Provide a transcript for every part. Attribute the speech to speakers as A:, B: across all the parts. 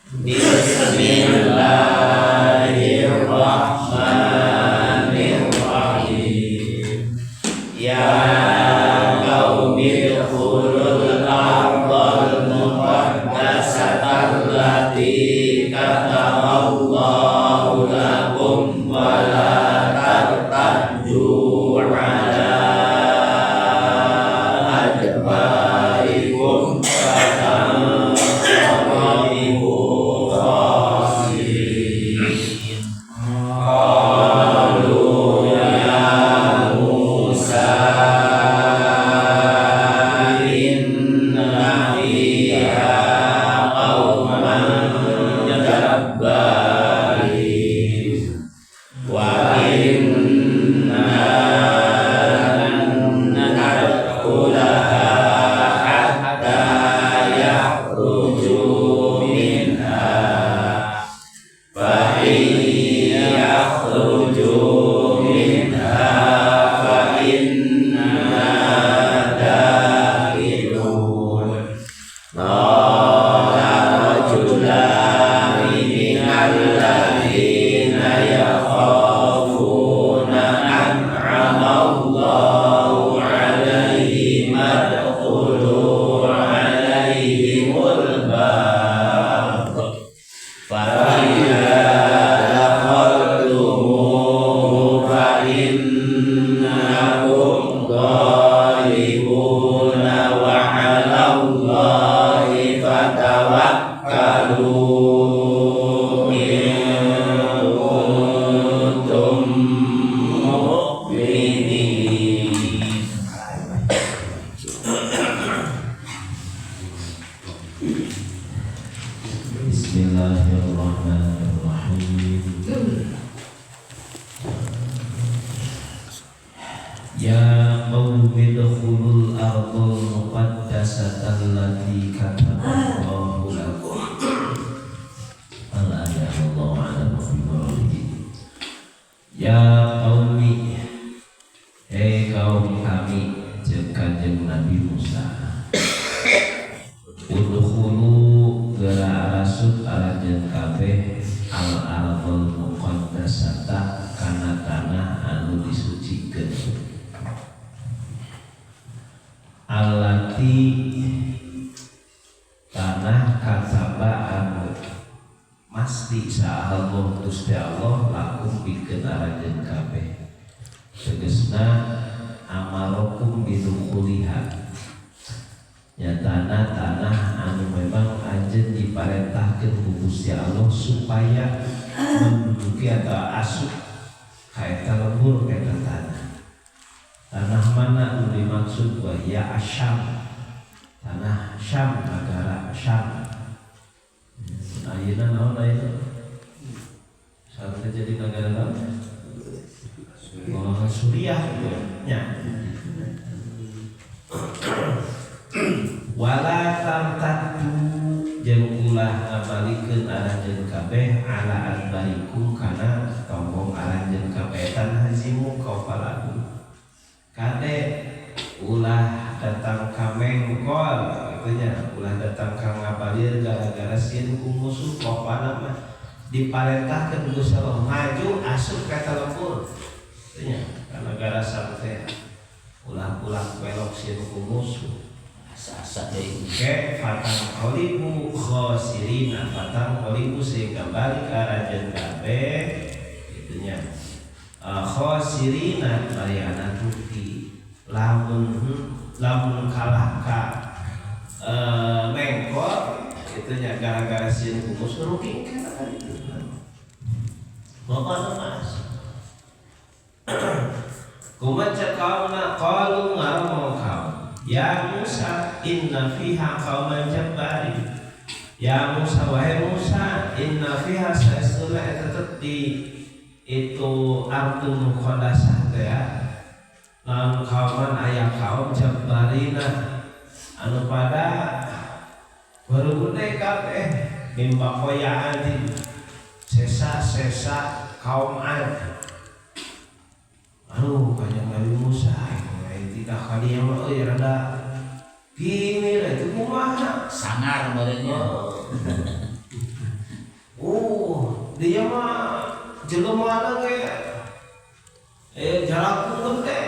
A: Bismillahirrahmanirrahim. Ya qaumil khulul ardhal muqaddasata allati kataballahu lakum wa la tartaddu ala adbarikum fatanqalibu khasirin. Qalu ya Musa inna fiha qauman jabbarin wa inna lan nadkhulaha hatta yakhruju minha fa in yakhruju minha fa inna dakhilun. Qala rajulani minal ladzina yakhafuna an'ama Allahu 'alaihim adkhulu 'alaihimul bab fa idza dakhaltumuhu fa innakum ghalibuna wa 'ala Allahi fatawakkalu in kuntum mu'minin.
B: Bismillahirrahmanirrahim. Ya qaumi udkhulul ardhal muqaddasata allati kataballahu lakum. Allahu a'lam bishawab. Ya qaumi, hei kaum kami, jeung Kanjeng Nabi Musa. Udkhulu geura arasut arajeun kabeh al-ardhal muqaddasata kana tanah anu disucikeun. Allati tanah kasaba anu masti sa'allah Gusti Allah lakum pikeun arajeun kabeh. Tegasna amarokum bidukhuliha. Ya tanah anu memang anjeun diparentahkeun ku Gusti Allah supaya menduduki atau asup ka eta lembur ka eta tanah. Tanah mana anu dimaksud wa ya Asyam. Tanah Syam, negara Syam. Ayeuna naon ayeuna? Sampai jadi negara naon? Golongan Suriah nya. Wala tartaddu jeung ulah ngabalikeun arajeun kabeh ala adbarikum kana tombong arajeun kabeh tanah hajimu kaupalaku. Kade ulah datang ka mengkol katanya, ulah datang ka ngabalir gara-gara sieun ku musuh kaupana mah diparentahkeun Gusti Allah maju asup ka eta lembur. Katanya kana gara sampai ulah-ulah belok sieun ku musuh. Asa deui ke fatang qalibu khosirina, fatang qalibu sehingga balik arajeun kabeh gitunya. Khosirina bayana rugi lamun kalah ka mengkol gitunya gara-gara sieun ku musuh rugi kana itu. Bapak Mas kumaca kauna qalu ngomong kaum ya Musa inna fiha qauman jabbarin. Ya Musa wahai Musa inna fiha saestuna eta di itu ardul muqaddasah teh ya. Lamun kauman aya kaum jabbarina anu pada baru gede kabeh mimba koyaan sesa kaum Ad. Aduh banyak Nabi Musa tidak kali yang rada gini lah itu kumaha
A: sangar badannya.
B: dia mah jelema ge jarak gede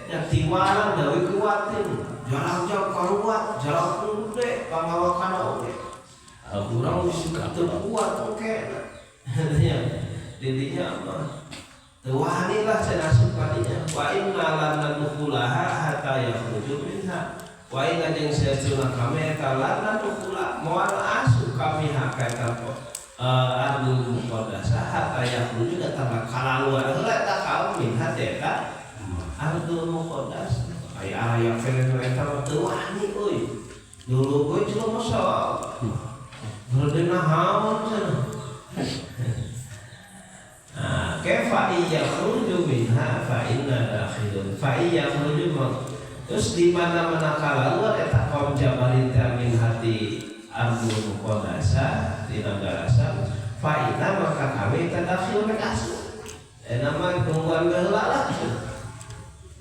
B: nya tiwalan dawi kuatin jarak jauh kaluat jarak gede pangawakana oge urang bisa teu kuat oge nya didinya mah teu wani lah cenah supadinya wa inna lan nadkhulaha hatta yakhruju minha wa inna jeung saestuna kami eta lan nadkhula moal asup kami hakata ardul muqaddasah hatta yakhruju datang kalaluar heula eta kaum minha eta ardul muqaddas aya film eta teu wani euy dulu euy jelema saha berdena haun cenah kaifa yakhruju minha fa inna dakhilun fa yakhruju terus di mana-mana kalaluar eta kaum jabalin min hati ardul muqaddasah di negara Syam fa inna maka kami tadakhil mekasu nama tungguan heula lah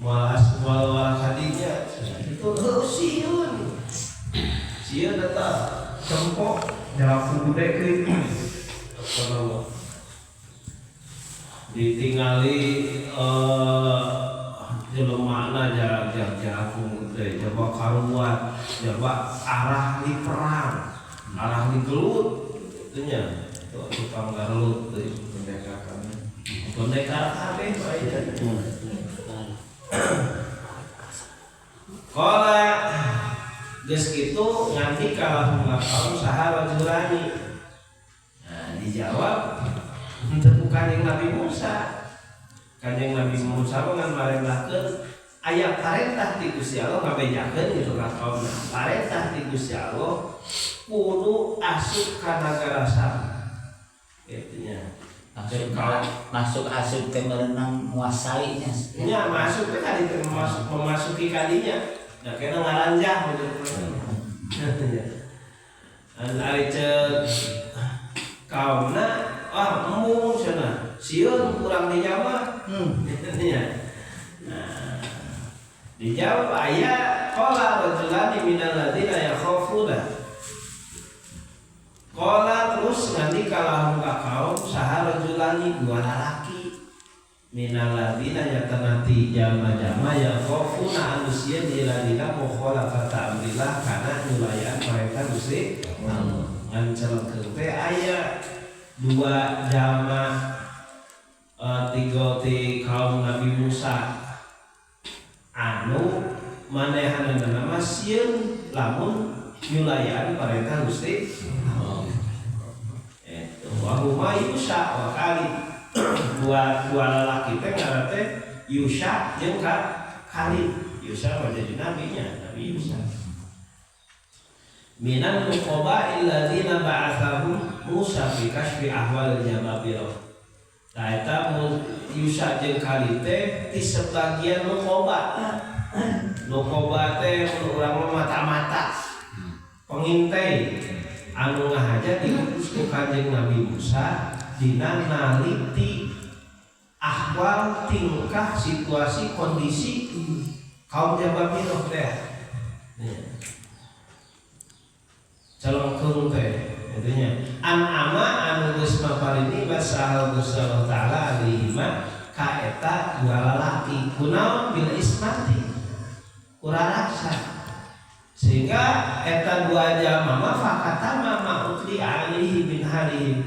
B: malas wal hadinya itu sieun eta cempok jarak gede ke ditinggali jelema jarak gede coba karuat coba arah di perang arah di gelut itunya tukang garulut pendekar kabeh Kala geus kitu nganti kalah ngapal saha rajulani. Nah, dijawab henteu bukan yang Nabi Musa. Kanjeng Nabi Musa mah marentahkeun aya parentah ti Gusti Allah ngabejakeun gitu ka kaumna. Parentah ti Gusti Allah kudu asup ka nagara Syam. Itunya.
A: Masuk asup teh merenang muasainya.
B: Nya masuk teh kali teh memasuki kadinya. Da kena ngaranjah gitu. Ari ceuk kaumna embung cenah. Sieun kurang dijawab. Nya. Nah, dijawab aya qala rajulani minal ladzina yakhafuna. Qala terus nanti kalahum ka kaum saha rajulani dua lalaki minal ladzina yatanati jama-jama yakhafuna anusieun iladina mukhalafata amrillah kana nyulayan mereka Gusti Allah. Ngancelkeun teh aya dua jama tiga ti kaum Nabi Musa anu manehanna nama sieun lamun nyulayan perintah Gusti Allah. Itu wahuma Yusha wa kali dua lelaki teh ngaran teh Yusha jeung Khalid. Yusha mah jadi nabinya, Nabi Yusha. Minan nuqaba alladzina ba'athahum Musa fi kashfi ahwal al-jababirah. Nah eta Yusha jeung Khalid teh di sebagian nuqaba. Nuqaba teh urang mata-mata pengintai anu ngahaja diutus ku Kanjeng Nabi Musa dina naliti ahwal tingkah situasi kondisi kaum Jababirah teh. Calongkeun teh intinya an'ama anu geus maparini basahal Gusti Allah taala alihima ka eta dua lalaki kunaon bil ismati uraraksa sehingga eta dua jama fakatama ma'utli alihi bin halihim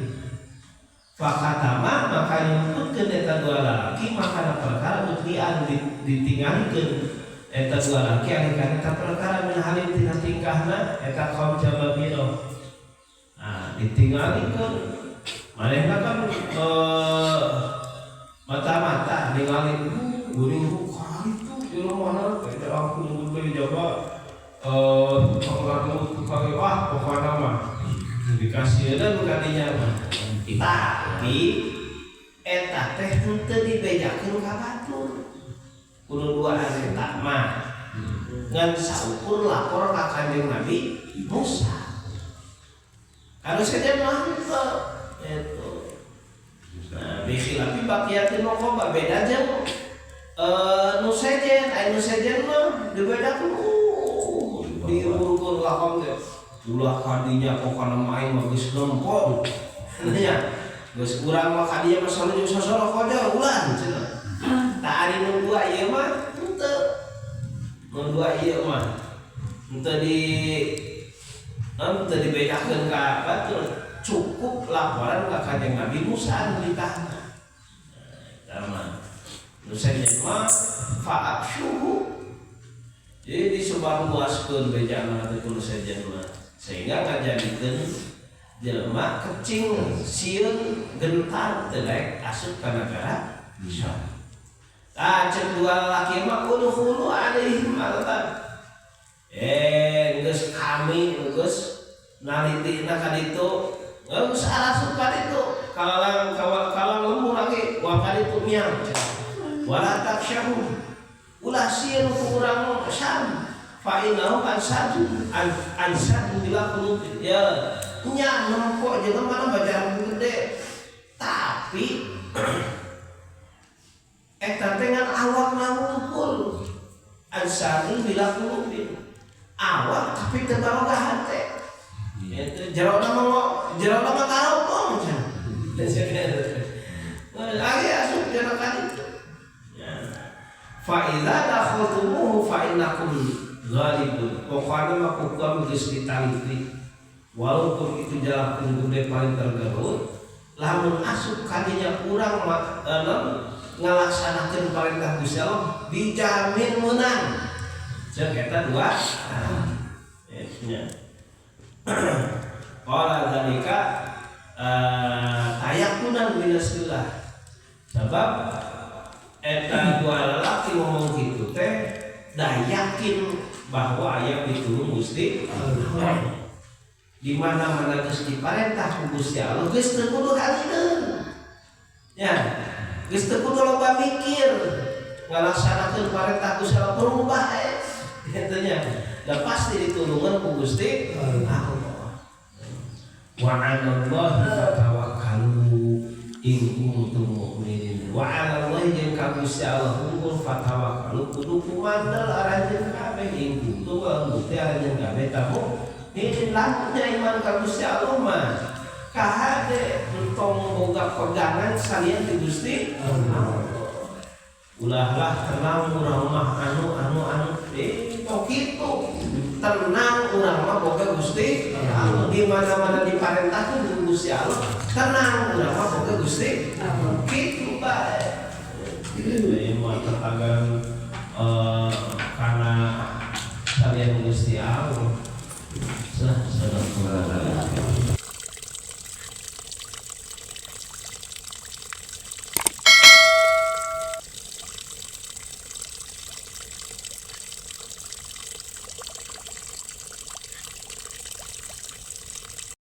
B: fakatama maka nyumputkeun eta dua lalaki maka perkara utlian ditinggalikeun eta dua lalaki alihkan eta perkara min halim tina tingkahna eta kaum Jababirah. Nah ditinggalikeun manehna kan mata-mata ningali geuning kali itu jelema teh aku nunggu jaba pengaruh kali pokoknya mah dikasih dan kadinya mah tapi eta teh henteu dibejakeun ka batur kudu dua eta mah ngan saukur lapor ka Kanjeng Nabi Musa kalau saja mah itu nah bikhilafi baqiyatin nuqaba beda jeung nu sejen anu sejen mah dibedakeun diurukun lakon teh ulah kadinya pokona main magis lempon nya geus urang mah ka dieu mah sanu jeung sosoro kodor ulah cenah. Tak ari nu dua ieu mah henteu. Nu dua ieu mah henteu dibedakeun ka batur, cukup laporan ka Kanjeng Nabi Musa anu ditahna. Eta mah nu sajen mah fa'absyuhu. Jadi disebarluaskeun bejana teh kudu sajen mah. Sehingga ngajadikeun jelema kecing sieun gentar teu daek asup ka negara Misra. Cek dua lalaki mah kudu hulu alaihim alatan. Geus kami geus nalitina ka ditu, geus arasup ka ditu. Kalang lembur lagi wa ka ditu miang. Wala taksyahu. Ulah sieun ku urang Syam. Fa innahu ansadu bila qulub. Ya, nya nempo jeung mana bajaran gede. Tapi eta teh ngan awakna ngumpul. Ansadu bila qulub. Awak tapi teu baroga hate. Eta jerona mah karopong cenah. Lagi asup jeung ka ditu. Fa idza dakhaltumuhu fa innakum ghalibun. Pokoknya mah hukum geus ditaliti. Walaupun itu jalan gede paling tergerut, lamun asup kadinya urang ngalaksanakeun perintah Gusti Allah dijamin menang. Ceuk eta dua. Qala dzalika ayakunan minasillah. Sebab eta dua lalaki ngomong gitu teh dah yakin bahwa aya pitulung Gusti Allah. Di mana-mana geus diparentah ku Gusti Allah geus teu kudu halikeun. Ya, geus teu kudu loba mikir ngalaksanakeun parentah Gusti Allah berubah eta nya. Da pasti ditulungan ku Gusti Allah. Wa 'alallahi fatawakkalu in kuntum mu'minin. Wa 'alallahi jeung ka Gusti Allah unggul fatawakkalu kudu kumandal arajeun kabeh in kuntum lamun teh arajeun kabeh tamu. Ini lamunnya iman ka Gusti Allah mah kahade entong boga pegangan salian di Gusti Allah. Ulahlah tenang urang mah anu kitu. Tenang urang mah boga Gusti Allah. Di mana-mana diparentahkeun ku Gusti Allah, tenang urang mah boga Gusti Allah. Kitu bae. Ieu mah tatagan